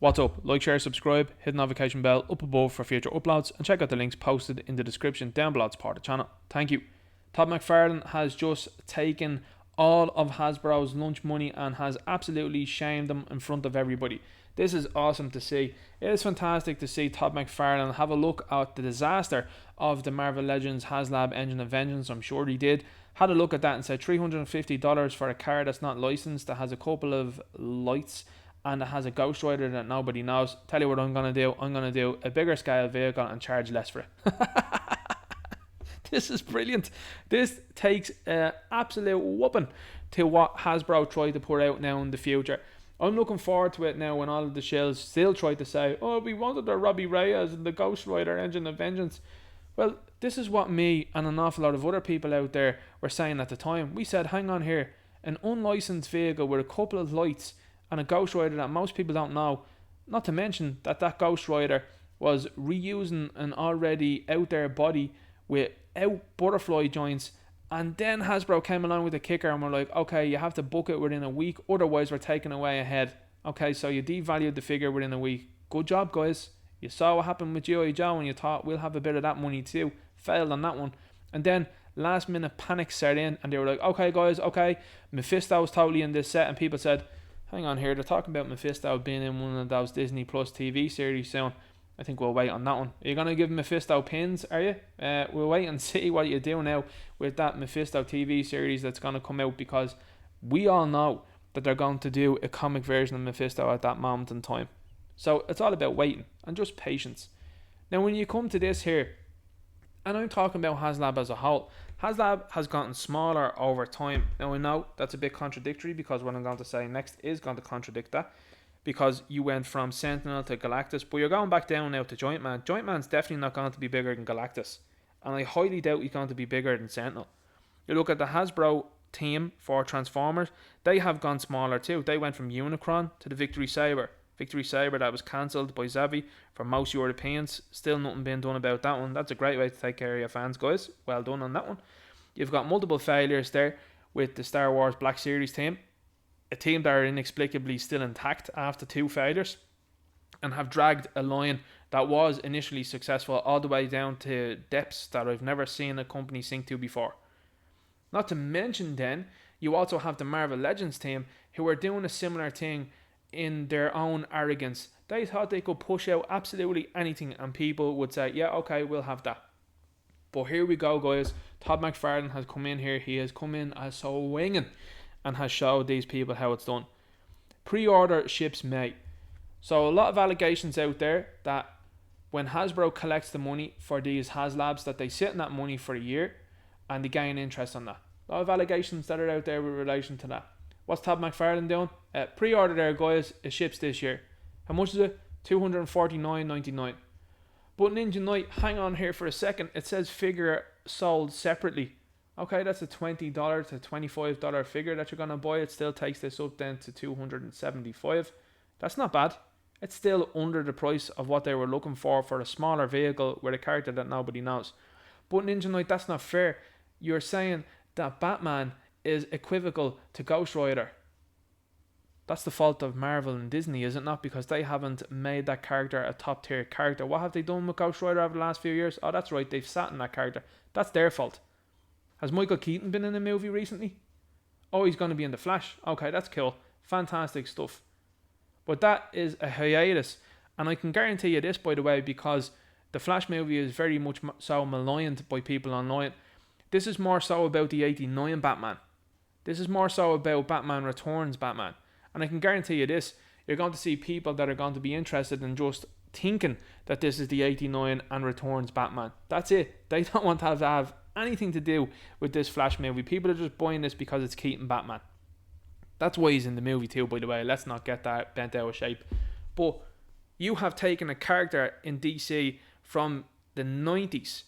What's up? Like, share, subscribe, hit the notification bell up above for future uploads, and check out the links posted in the description down below as part of the channel. Thank you. Todd McFarlane has just taken all of Hasbro's lunch money and has absolutely shamed them in front of everybody. This is awesome to see. It is fantastic to see Todd McFarlane have a look at the disaster of the Marvel Legends Haslab Engine of Vengeance. I'm sure he did. Had a look at that and said $350 for a car that's not licensed, that has a couple of lights, and it has a Ghost Rider that nobody knows. Tell you what I'm going to do. I'm going to do a bigger scale vehicle and charge less for it. This is brilliant. This takes an absolute whooping to what Hasbro tried to put out now in the future. I'm looking forward to it now when all of the shells still try to say, oh, we wanted the Robbie Reyes and the Ghost Rider Engine of Vengeance. Well, this is what me and an awful lot of other people out there were saying at the time. We said, hang on here, an unlicensed vehicle with a couple of lights and a Ghost Rider that most people don't know, not to mention that Ghost Rider was reusing an already out there body without butterfly joints, and then Hasbro came along with a kicker and we're like, okay, you have to book it within a week, otherwise we're taking away a head. Okay, so you devalued the figure within a week. Good job, guys. You saw what happened with G.I. Joe and you thought, we'll have a bit of that money too. Failed on that one. And then last minute panic set in and they were like, okay guys, okay, Mephisto's totally in this set, and people said, hang on here, they're talking about Mephisto being in one of those Disney Plus TV series soon. I think we'll wait on that one. Are you going to give Mephisto pins, are you? We'll wait and see what you do now with that Mephisto TV series that's going to come out, because we all know that they're going to do a comic version of Mephisto at that moment in time. So it's all about waiting and just patience. Now when you come to this here, and I'm talking about Haslab as a whole, Haslab has gotten smaller over time. Now I know that's a bit contradictory, because what I'm going to say next is going to contradict that, because you went from Sentinel to Galactus, but you're going back down now to Joint Man. Joint Man's definitely not going to be bigger than Galactus, and I highly doubt he's going to be bigger than Sentinel. You look at the Hasbro team for Transformers, they have gone smaller too. They went from Unicron to the Victory Saber. Victory Saber that was cancelled by Xavi for most Europeans. Still nothing being done about that one. That's a great way to take care of your fans, guys. Well done on that one. You've got multiple failures there with the Star Wars Black Series team. A team that are inexplicably still intact after 2 failures, and have dragged a line that was initially successful all the way down to depths that I've never seen a company sink to before. Not to mention then, you also have the Marvel Legends team, who are doing a similar thing in their own arrogance. They thought they could push out absolutely anything and people would say, yeah, okay, we'll have that. But here we go, guys. Todd McFarlane has come in here. He has come in as so winging and has showed these people how it's done. Pre-order ships May. So a lot of allegations out there that when Hasbro collects the money for these Haslabs, that they sit in that money for a year and they gain interest on that. A lot of allegations that are out there with relation to that. What's Todd McFarlane doing? Pre-order there, guys. It ships this year. How much is it? $249.99. But Ninja Knight, hang on here for a second. It says figure sold separately. Okay, that's a $20 to $25 figure that you're going to buy. It still takes this up then to $275. That's not bad. It's still under the price of what they were looking for a smaller vehicle with a character that nobody knows. But Ninja Knight, that's not fair. You're saying that Batman is equivocal to Ghost Rider. That's the fault of Marvel and Disney, is it not? Because they haven't made that character a top tier character. What have they done with Ghost Rider over the last few years? Oh, that's right, they've sat in that character. That's their fault. Has Michael Keaton been in a movie recently? Oh, he's going to be in The Flash. Okay, that's cool. Fantastic stuff. But that is a hiatus. And I can guarantee you this, by the way, because the Flash movie is very much so maligned by people online. This is more so about the 89 Batman. This is more so about Batman Returns Batman. And I can guarantee you this, you're going to see people that are going to be interested in just thinking that this is the 89 and Returns Batman. That's it. They don't want to have anything to do with this Flash movie. People are just buying this because it's Keaton Batman. That's why he's in the movie too, by the way. Let's not get that bent out of shape. But you have taken a character in DC from the 90s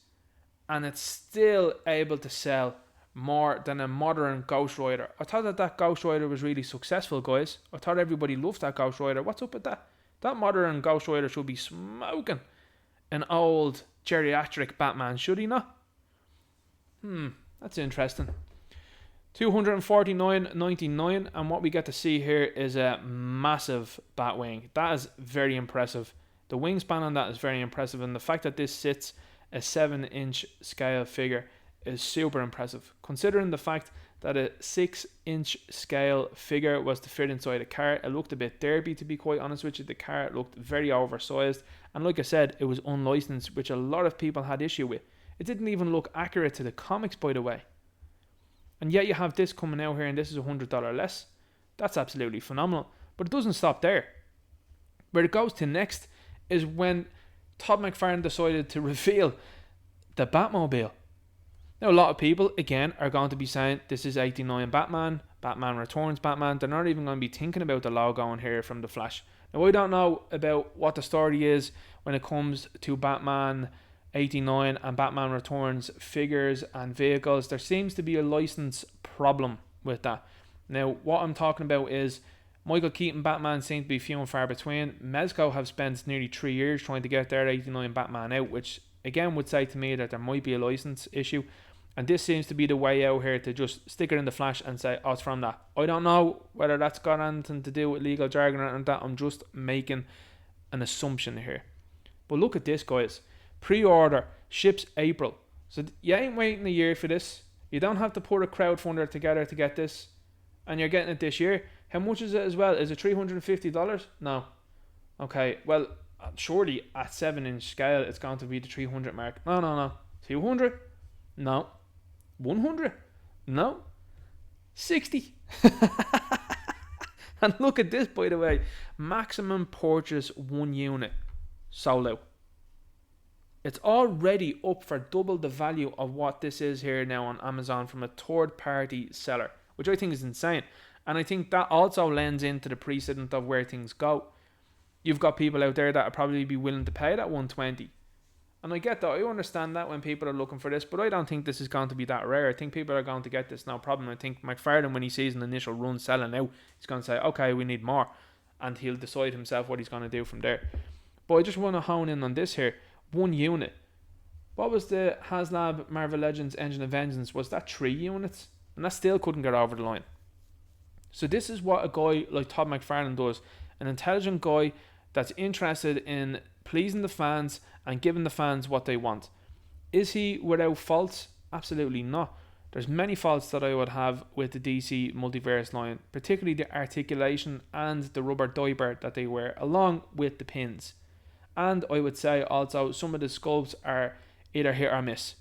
and it's still able to sell more than a modern Ghost Rider. I thought that Ghost Rider was really successful, guys. I thought everybody loved that Ghost Rider. What's up with that? That modern Ghost Rider should be smoking an old geriatric Batman, should he not? That's interesting. $249.99, and what we get to see here is a massive batwing. That is very impressive. The wingspan on that is very impressive, and the fact that this sits a 7-inch scale figure is super impressive, considering the fact that a 6-inch scale figure was to fit inside a car. It looked a bit derpy, to be quite honest with you. The car looked very oversized, and like I said, it was unlicensed, which a lot of people had issue with. It didn't even look accurate to the comics, by the way. And yet you have this coming out here, and this is $100 less. That's absolutely phenomenal. But it doesn't stop there. Where it goes to next is when Todd McFarlane decided to reveal the Batmobile. Now, a lot of people, again, are going to be saying this is 89 Batman, Batman Returns Batman. They're not even going to be thinking about the logo in here from The Flash. Now, I don't know about what the story is when it comes to Batman 89 and Batman Returns figures and vehicles. There seems to be a license problem with that. Now, what I'm talking about is Michael Keaton Batman seem to be few and far between. Mezco have spent nearly 3 years trying to get their 89 Batman out, which again would say to me that there might be a license issue. And this seems to be the way out here to just stick it in the Flash and say, oh, it's from that. I don't know whether that's got anything to do with legal jargon or that. I'm just making an assumption here. But look at this, guys. Pre-order, ships April. So you ain't waiting a year for this. You don't have to put a crowdfunder together to get this. And you're getting it this year. How much is it as well? Is it $350? No. Okay, well, surely at 7-inch scale, it's going to be the 300 mark. No. 200? No. 100? No. 60? And look at this, by the way. Maximum purchase 1 unit. Solo. It's already up for double the value of what this is here now on Amazon from a third-party seller, which I think is insane. And I think that also lends into the precedent of where things go. You've got people out there that would probably be willing to pay that $120. And I get that. I understand that when people are looking for this, but I don't think this is going to be that rare. I think people are going to get this, no problem. I think McFarlane, when he sees an initial run selling out, he's going to say, okay, we need more. And he'll decide himself what he's going to do from there. But I just want to hone in on this here. 1 unit. What was the Haslab Marvel Legends Engine of Vengeance? Was that 3 units? And that still couldn't get over the line. So this is what a guy like Todd McFarlane does. An intelligent guy that's interested in pleasing the fans and giving the fans what they want. Is he without faults? Absolutely not. There's many faults that I would have with the DC Multiverse line, particularly the articulation and the rubber diaper that they wear, along with the pins. And I would say also some of the sculpts are either hit or miss.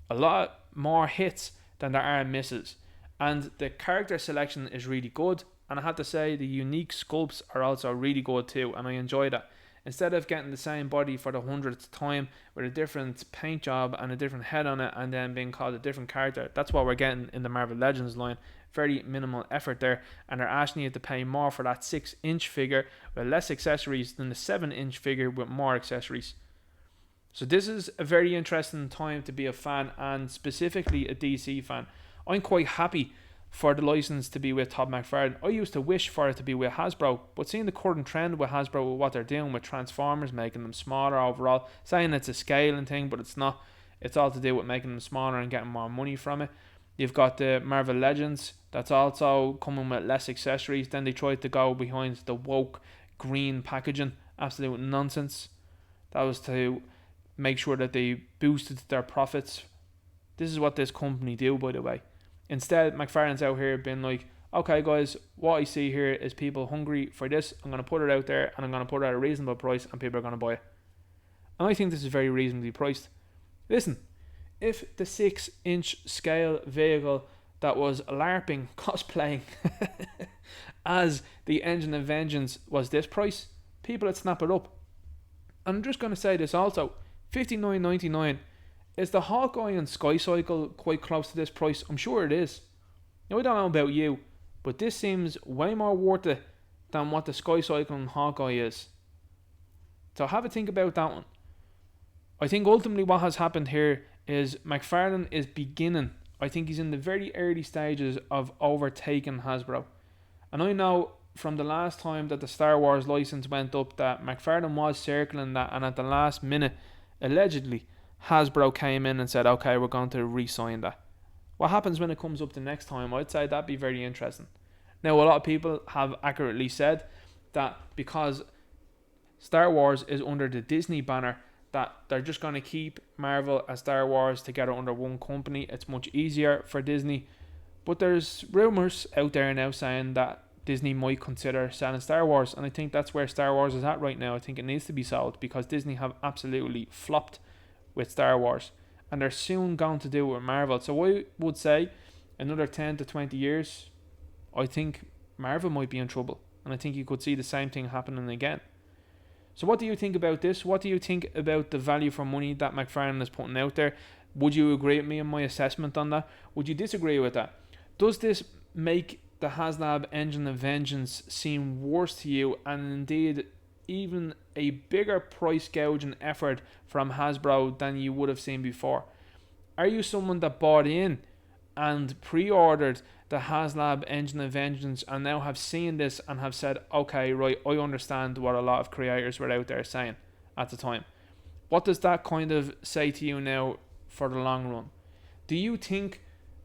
A lot more hits than there are misses. And the character selection is really good. And I have to say the unique sculpts are also really good too. And I enjoy that. Instead of getting the same body for the 100th time with a different paint job and a different head on it and then being called a different character, that's what we're getting in the Marvel Legends line. Very minimal effort there, and they're asking you to pay more for that 6-inch figure with less accessories than the 7-inch figure with more accessories. So this is a very interesting time to be a fan, and specifically a DC fan. I'm quite happy for the license to be with Todd McFarlane. I used to wish for it to be with Hasbro, but seeing the current trend with Hasbro, with what they're doing with Transformers, making them smaller overall, saying it's a scaling thing, but it's not. It's all to do with making them smaller and getting more money from it. You've got the Marvel Legends, that's also coming with less accessories. Then they tried to go behind the woke green packaging. Absolute nonsense. That was to make sure that they boosted their profits. This is what this company do, by the way. Instead, McFarlane's out here being like, okay guys, what I see here is people hungry for this. I'm going to put it out there and I'm going to put it at a reasonable price and people are going to buy it. And I think this is very reasonably priced. Listen, if the 6-inch scale vehicle that was LARPing, cosplaying as the Engine of Vengeance was this price, people would snap it up. And I'm just going to say this also, $59.99. Is the Hawkeye and Sky Cycle quite close to this price? I'm sure it is. Now, I don't know about you, but this seems way more worth it than what the Sky Cycle and Hawkeye is. So have a think about that one. I think ultimately what has happened here is McFarlane is beginning, I think he's in the very early stages of overtaking Hasbro. And I know from the last time that the Star Wars license went up that McFarlane was circling that, and at the last minute, allegedly, Hasbro came in and said, okay, we're going to re-sign that. What happens when it comes up the next time? I'd say that'd be very interesting. Now, a lot of people have accurately said that because Star Wars is under the Disney banner, that they're just going to keep Marvel and Star Wars together under one company. It's much easier for Disney. But there's rumours out there now saying that Disney might consider selling Star Wars, and I think that's where Star Wars is at right now. I think it needs to be sold because Disney have absolutely flopped with Star Wars, and they're soon going to do it with Marvel. So I would say another 10 to 20 years, I think Marvel might be in trouble, and I think you could see the same thing happening again. So what do you think about this? What do you think about the value for money that McFarlane is putting out there? Would you agree with me in my assessment on that? Would you disagree with that? Does this make the Haslab Engine of Vengeance seem worse to you, and indeed even a bigger price gouging effort from Hasbro than you would have seen before? Are you someone that bought in and pre-ordered the Haslab Engine of Vengeance and now have seen this and have said, okay, right, I understand what a lot of creators were out there saying at the time? What does that kind of say to you now for the long run? Do you think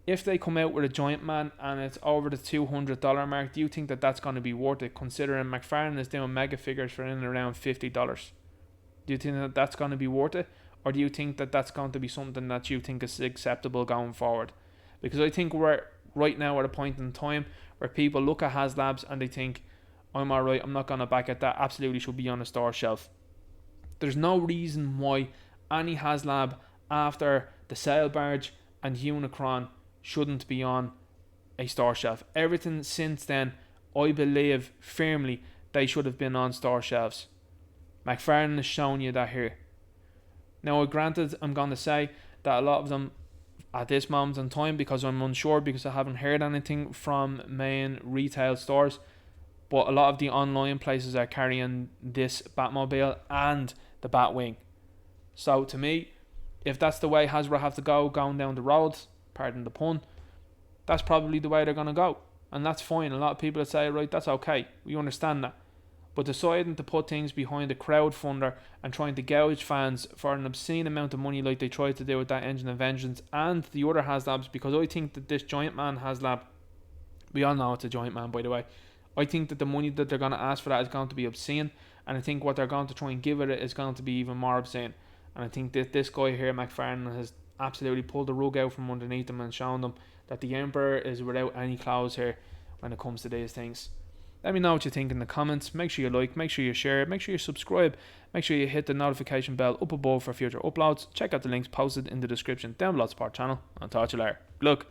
if they come out with a Giant Man and it's over the $200 mark, do you think that that's going to be worth it, considering McFarlane is doing mega figures for in and around $50? Do you think that that's going to be worth it? Or do you think that that's going to be something that you think is acceptable going forward? Because I think we're right now at a point in time where people look at Haslabs and they think, I'm alright, I'm not going to back at that, absolutely should be on a store shelf. There's no reason why any Haslab after the Sail Barge and Unicron shouldn't be on a store shelf. Everything since then, I believe firmly they should have been on store shelves. McFarlane has shown you that here. Now, granted, I'm going to say that a lot of them at this moment in time, because I'm unsure, because I haven't heard anything from main retail stores, but a lot of the online places are carrying this Batmobile and the Batwing. So to me, if that's the way Hasbro have to go going down the road, pardon the pun, that's probably the way they're going to go, and that's fine. A lot of people say, right, that's okay, we understand that. But deciding to put things behind a crowdfunder and trying to gouge fans for an obscene amount of money like they tried to do with that Engine of Vengeance and the other Haslabs, because I think that this Giant Man Haslab, we all know it's a Giant Man by the way, I think that the money that they're going to ask for that is going to be obscene, and I think what they're going to try and give it is going to be even more obscene. And I think that this guy here, McFarlane, has absolutely pulled the rug out from underneath them and shown them that the Emperor is without any claws here when it comes to these things. Let me know what you think in the comments. Make sure you like, make sure you share, make sure you subscribe, make sure you hit the notification bell up above for future uploads. Check out the links posted in the description down below the support channel. I'll talk to you later. Good luck.